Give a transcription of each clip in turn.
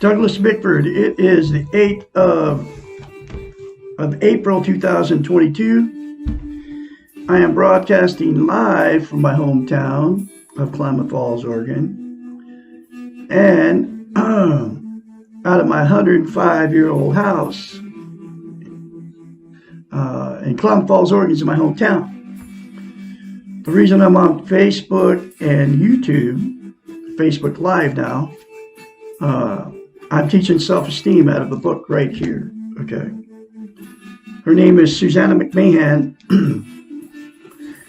Douglas Bickford. It is the 8th of April 2022. I am broadcasting live from my hometown of Klamath Falls, Oregon, and out of my 105-year-old house in Klamath Falls, Oregon is my hometown. The reason I'm on Facebook and YouTube, Facebook Live now, I'm teaching self-esteem out of a book right here, okay? Her name is Susanna McMahon.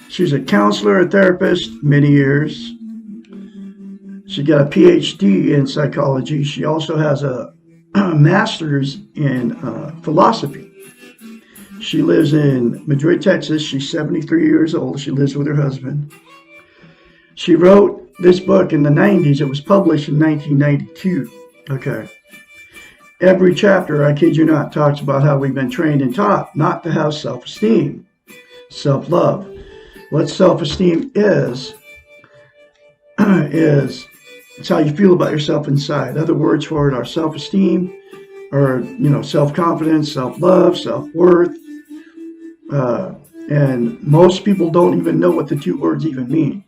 She's a counselor, a therapist, many years. She got a PhD in psychology. She also has a master's in philosophy. She lives in Madrid, Texas. She's 73 years old. She lives with her husband. She wrote this book in the 90s. It was published in 1992. Okay. Every chapter, I kid you not, talks about how we've been trained and taught not to have self-esteem, self-love. What self-esteem is it's how you feel about yourself inside. Other words for it are self-esteem, or self-confidence, self-love, self-worth. And most people don't even know what the two words even mean.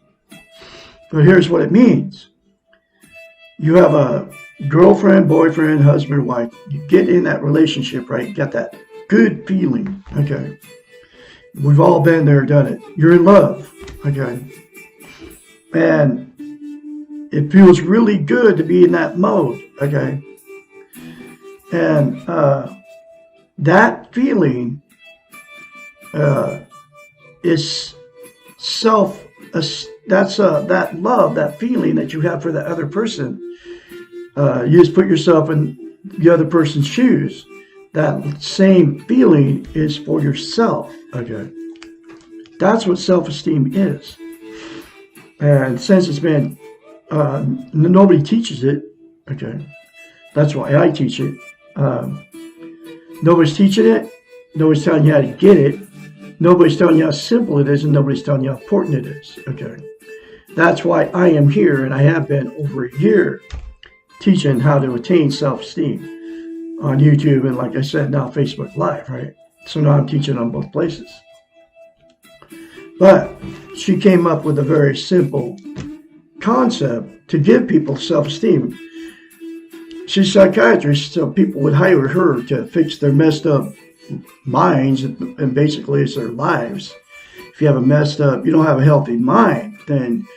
But here's what it means. You have a girlfriend, boyfriend, husband, wife. You get in that relationship, right? You got that good feeling, okay? We've all been there, done it. You're in love, okay? And it feels really good to be in that mode, okay? And that feeling is that love, that feeling that you have for the other person. You just put yourself in the other person's shoes. That same feeling is for yourself, okay? That's what self-esteem is. And since it's been, nobody teaches it, okay? That's why I teach it. Nobody's teaching it. Nobody's telling you how to get it. Nobody's telling you how simple it is, and nobody's telling you how important it is, okay? That's why I am here, and I have been over a year teaching how to attain self-esteem on YouTube, and like I said, now Facebook Live, right? So now I'm teaching on both places. But she came up with a very simple concept to give people self-esteem. She's a psychiatrist, so people would hire her to fix their messed up minds, and basically it's their lives. If you have you don't have a healthy mind, then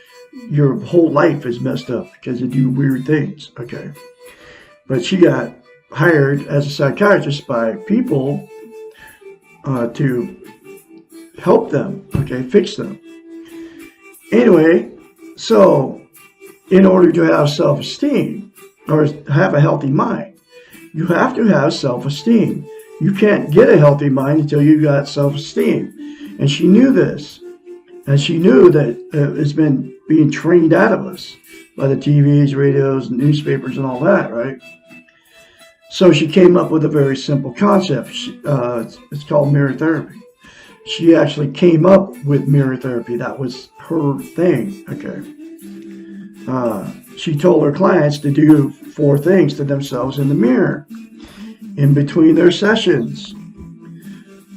your whole life is messed up because you do weird things, okay? But she got hired as a psychiatrist by people to help them, okay, fix them. Anyway, so in order to have self-esteem or have a healthy mind, you have to have self-esteem. You can't get a healthy mind until you got self-esteem. And she knew this. And she knew that it's been being trained out of us by the TVs, radios, and newspapers and all that, right? So she came up with a very simple concept. It's called mirror therapy. She actually came up with mirror therapy. That was her thing, okay? She told her clients to do 4 things to themselves in the mirror in between their sessions.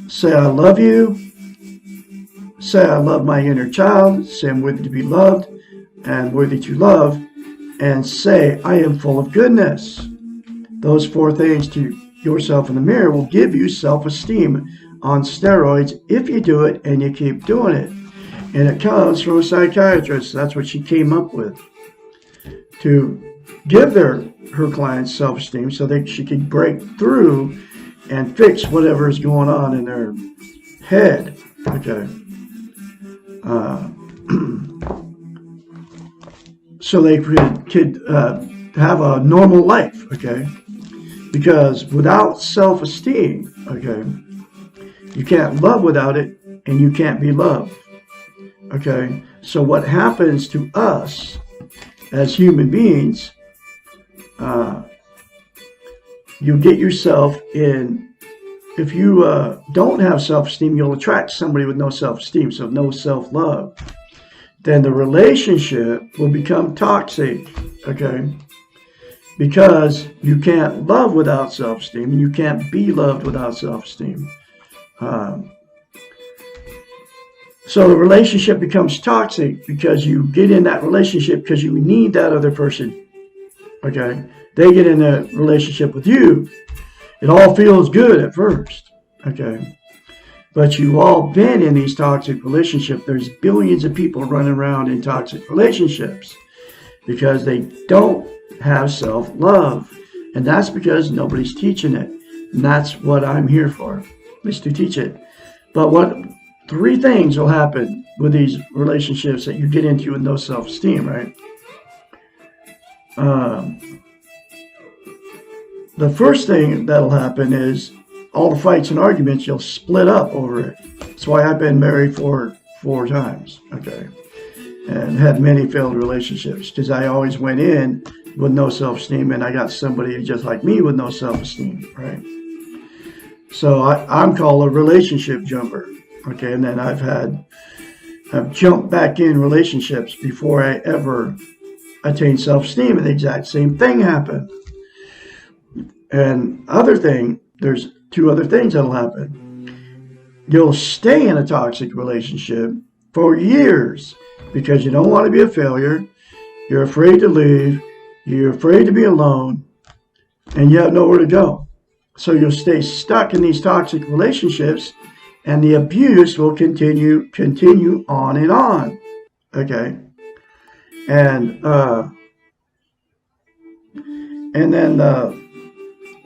Say, I love you. Say, I love my inner child. Say, I'm worthy to be loved and worthy to love. And say, I am full of goodness. Those 4 things to yourself in the mirror will give you self-esteem on steroids if you do it and you keep doing it. And it comes from a psychiatrist. That's what she came up with, to give her clients self-esteem so that she could break through and fix whatever is going on in their head, okay? so they could have a normal life, okay? Because without self-esteem, okay, you can't love without it, and you can't be loved, okay? So what happens to us as human beings, you get yourself in, if you don't have self-esteem, you'll attract somebody with no self-esteem, so no self-love. Then the relationship will become toxic, okay? Because you can't love without self-esteem, and you can't be loved without self-esteem. So the relationship becomes toxic because you get in that relationship because you need that other person, okay? They get in a relationship with you. It all feels good at first, okay? But you've all been in these toxic relationships. There's billions of people running around in toxic relationships because they don't have self-love. And that's because nobody's teaching it. And that's what I'm here for, is to teach it. But three things will happen with these relationships that you get into with no self-esteem, right? The first thing that'll happen is all the fights and arguments, you'll split up over it. That's why I've been married four times, okay? And had many failed relationships because I always went in with no self-esteem, and I got somebody just like me with no self-esteem, right? So I'm called a relationship jumper, okay? And then I've jumped back in relationships before I ever attained self-esteem, and the exact same thing happened. And there's two other things that'll happen. You'll stay in a toxic relationship for years because you don't want to be a failure. You're afraid to leave. You're afraid to be alone, and you have nowhere to go. So you'll stay stuck in these toxic relationships, and the abuse will continue on and on. Okay, and then the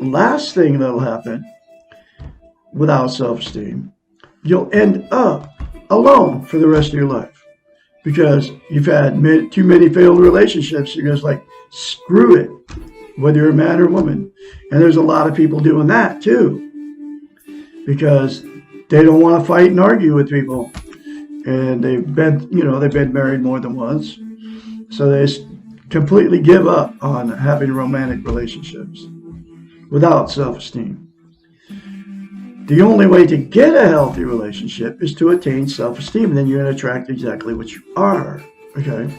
last thing that'll happen without self-esteem, you'll end up alone for the rest of your life because you've had too many failed relationships. You're just like, screw it, whether you're a man or a woman. And there's a lot of people doing that too because they don't want to fight and argue with people. And they've been married more than once. So they completely give up on having romantic relationships without self-esteem. The only way to get a healthy relationship is to attain self-esteem, and then you're going to attract exactly what you are, okay?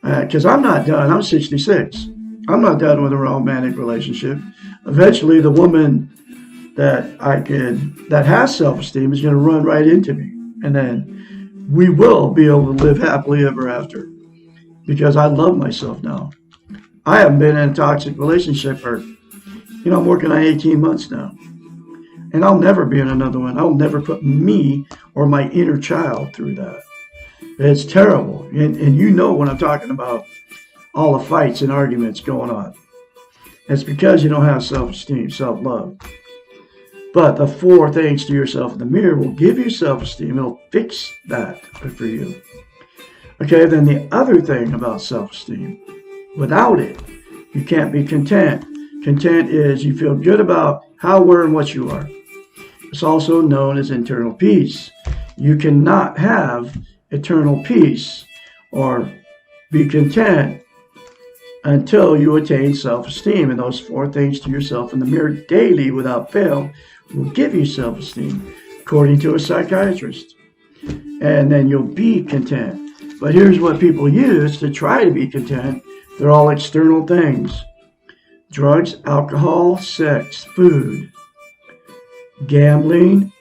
Because I'm not done. I'm 66. I'm not done with a romantic relationship. Eventually, the woman that has self-esteem is going to run right into me, and then we will be able to live happily ever after because I love myself now. I haven't been in a toxic relationship for, I'm working on 18 months now. And I'll never be in another one. I'll never put me or my inner child through that. It's terrible. And you know what I'm talking about, all the fights and arguments going on. It's because you don't have self-esteem, self-love. But the 4 things to yourself in the mirror will give you self-esteem. It'll fix that for you. Okay, then the other thing about self-esteem, without it, you can't be content. Content is you feel good about how, where, and what you are. It's also known as internal peace. You cannot have eternal peace or be content until you attain self-esteem. And those 4 things to yourself in the mirror daily without fail will give you self-esteem, according to a psychiatrist. And then you'll be content. But here's what people use to try to be content. They're all external things. Drugs, alcohol, sex, food, gambling,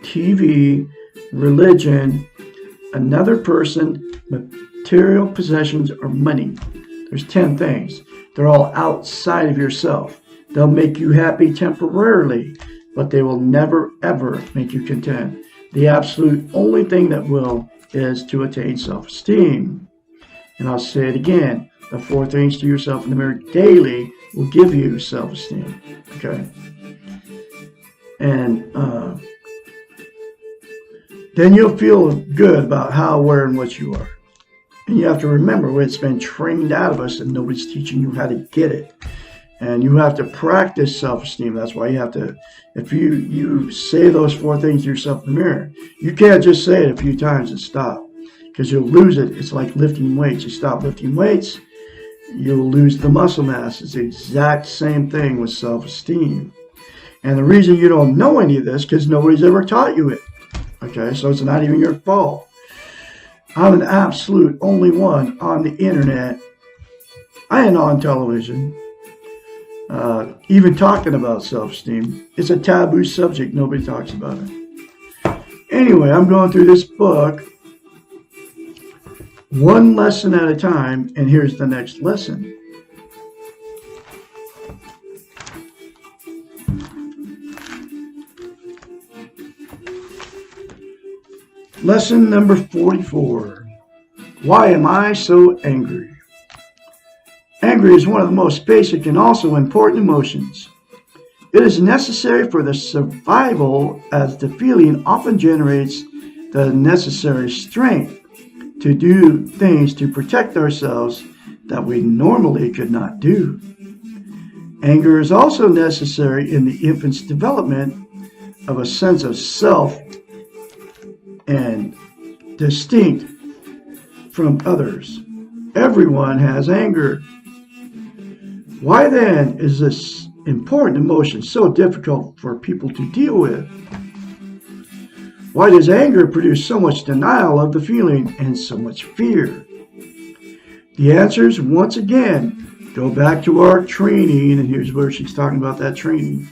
TV, religion, another person, material possessions, or money. There's 10 things. They're all outside of yourself. They'll make you happy temporarily, but they will never, ever make you content. The absolute only thing that will is to attain self-esteem. And I'll say it again. The 4 things to yourself in the mirror daily will give you self-esteem. Okay? And then you'll feel good about how, where, and what you are. And you have to remember, it's been trained out of us and nobody's teaching you how to get it. And you have to practice self-esteem. That's why you have to, if you say those 4 things to yourself in the mirror, you can't just say it a few times and stop, because you'll lose it. It's like lifting weights. You stop lifting weights, you'll lose the muscle mass. It's the exact same thing with self-esteem. And the reason you don't know any of this, because nobody's ever taught you it. Okay, so it's not even your fault. I'm an absolute only one on the internet and on television, even talking about self-esteem. It's a taboo subject. Nobody talks about it. Anyway, I'm going through this book one lesson at a time, and here's the next lesson. Lesson number 44. Why am I so angry? Anger is one of the most basic and also important emotions. It is necessary for the survival, as the feeling often generates the necessary strength to do things to protect ourselves that we normally could not do. Anger is also necessary in the infant's development of a sense of self and distinct from others. Everyone has anger. Why then is this important emotion so difficult for people to deal with? Why does anger produce so much denial of the feeling and so much fear? The answers, once again, go back to our training, and here's where she's talking about that training.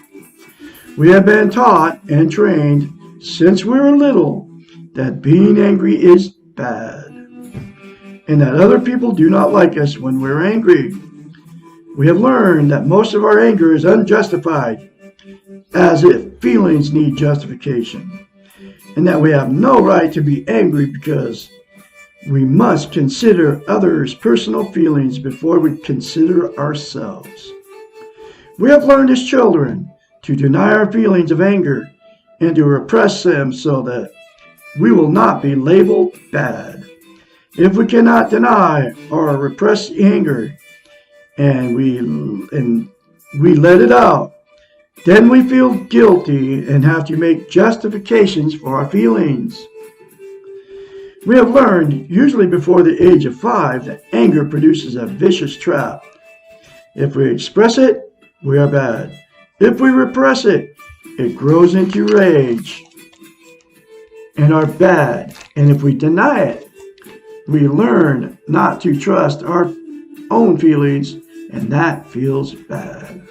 We have been taught and trained since we were little that being angry is bad, and that other people do not like us when we're angry. We have learned that most of our anger is unjustified, as if feelings need justification, and that we have no right to be angry because we must consider others' personal feelings before we consider ourselves. We have learned as children to deny our feelings of anger and to repress them so that we will not be labeled bad. If we cannot deny or repress anger and we let it out, then we feel guilty and have to make justifications for our feelings. We have learned, usually before the age of 5, that anger produces a vicious trap. If we express it, we are bad. If we repress it, it grows into rage and are bad. And if we deny it, we learn not to trust our own feelings, and that feels bad.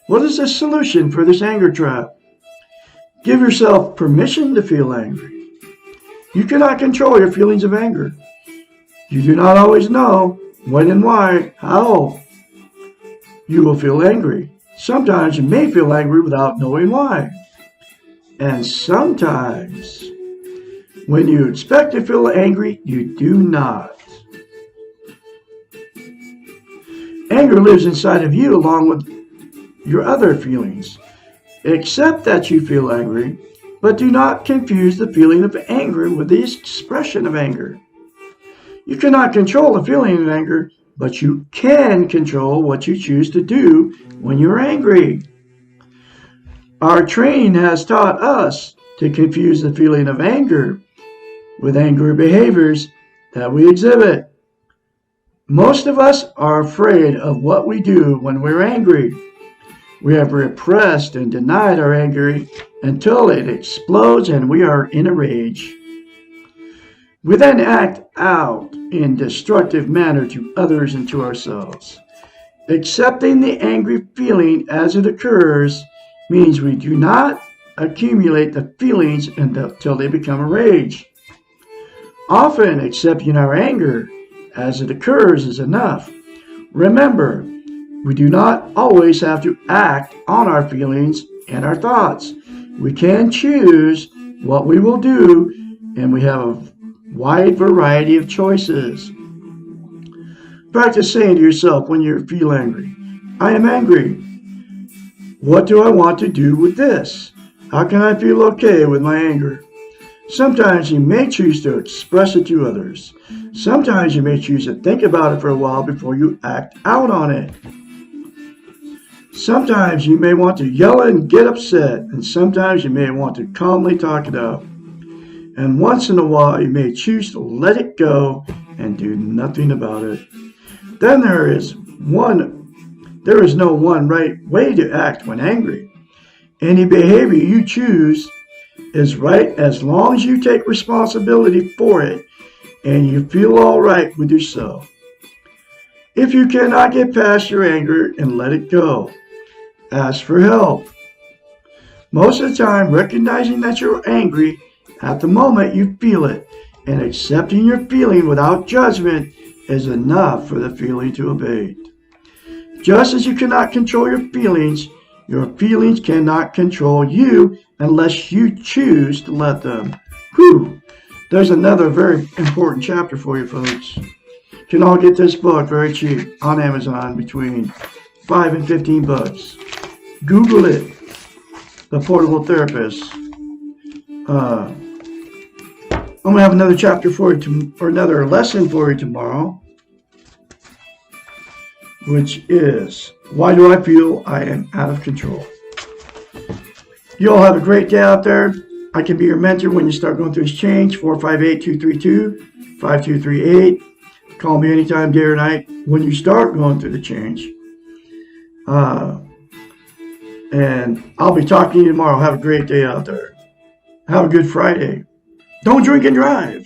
What is the solution for this anger trap? Give yourself permission to feel angry. You cannot control your feelings of anger. You do not always know when and why, how you will feel angry. Sometimes you may feel angry without knowing why. And sometimes, when you expect to feel angry, you do not. Anger lives inside of you along with your other feelings. Accept that you feel angry, but do not confuse the feeling of anger with the expression of anger. You cannot control the feeling of anger, but you can control what you choose to do when you're angry. Our training has taught us to confuse the feeling of anger with angry behaviors that we exhibit. Most of us are afraid of what we do when we're angry. We have repressed and denied our anger until it explodes and we are in a rage. We then act out in destructive manner to others and to ourselves. Accepting the angry feeling as it occurs means we do not accumulate the feelings until they become a rage. Often accepting our anger as it occurs is enough. Remember, we do not always have to act on our feelings and our thoughts. We can choose what we will do, and we have a wide variety of choices. Practice saying to yourself when you feel angry, I am angry. What do I want to do with this? How can I feel okay with my anger? Sometimes you may choose to express it to others. Sometimes you may choose to think about it for a while before you act out on it. Sometimes you may want to yell and get upset, and sometimes you may want to calmly talk it out. And once in a while, you may choose to let it go and do nothing about it. Then there is no one right way to act when angry. Any behavior you choose is right as long as you take responsibility for it and you feel all right with yourself. If you cannot get past your anger and let it go, ask for help. Most of the time, recognizing that you're angry at the moment you feel it and accepting your feeling without judgment is enough for the feeling to abate. Just as you cannot control your feelings cannot control you unless you choose to let them. Whew! There's another very important chapter for you folks. You can all get this book very cheap on Amazon between $5 and $15. Google it, The Portable Therapist. I'm going to have another chapter for you, or another lesson for you tomorrow, which is, why do I feel I am out of control? You all have a great day out there. I can be your mentor when you start going through this change, 458-232-5238. Call me anytime, day or night, when you start going through the change. And I'll be talking to you tomorrow. Have a great day out there. Have a good Friday. Don't drink and drive.